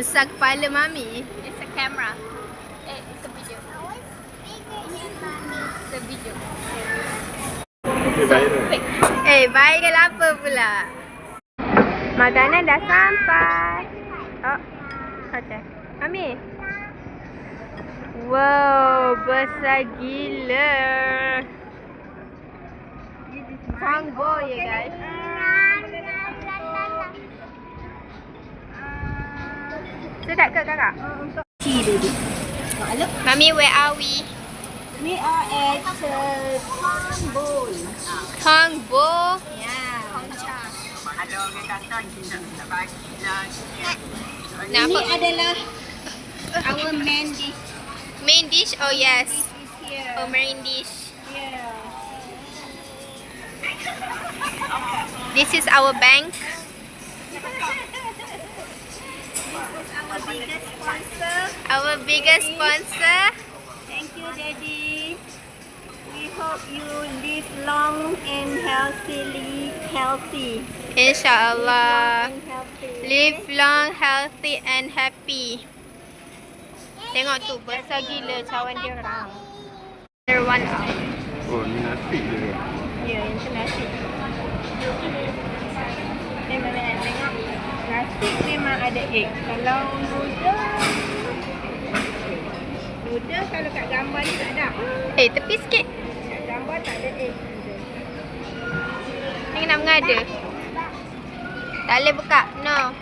Besar kepala Mami. It's a camera. It's a video. It's a video. Okay, viral. Viral apa pula? Makanan dah sampai. Oh, okay. Mami. Wow, besar gila. Combo ya guys. Sedap ke kakak? Tea baby. Mami, where are we? We are at Tambol. Tongbo. Yeah. Nak Ini apa? adalah our main dish. Main dish? Oh yes. This is here. Oh, main dish. Yeah. This is our bank. Our biggest sponsor. Our biggest sponsor. Thank you, Daddy. We hope you live long and healthy. InsyaAllah. And healthy. Live long, healthy and happy. Tengok tu, besar gila cawan dia orang. Another one out. Oh, ni nasi je. Ya, yang tu nasi. Tengok. Nasi memang ada egg. Kalau noodle kalau kat gambar ni tak ada. Tepi sikit. Kat gambar tak ada egg. Ni nak mengada. Tak boleh buka. No.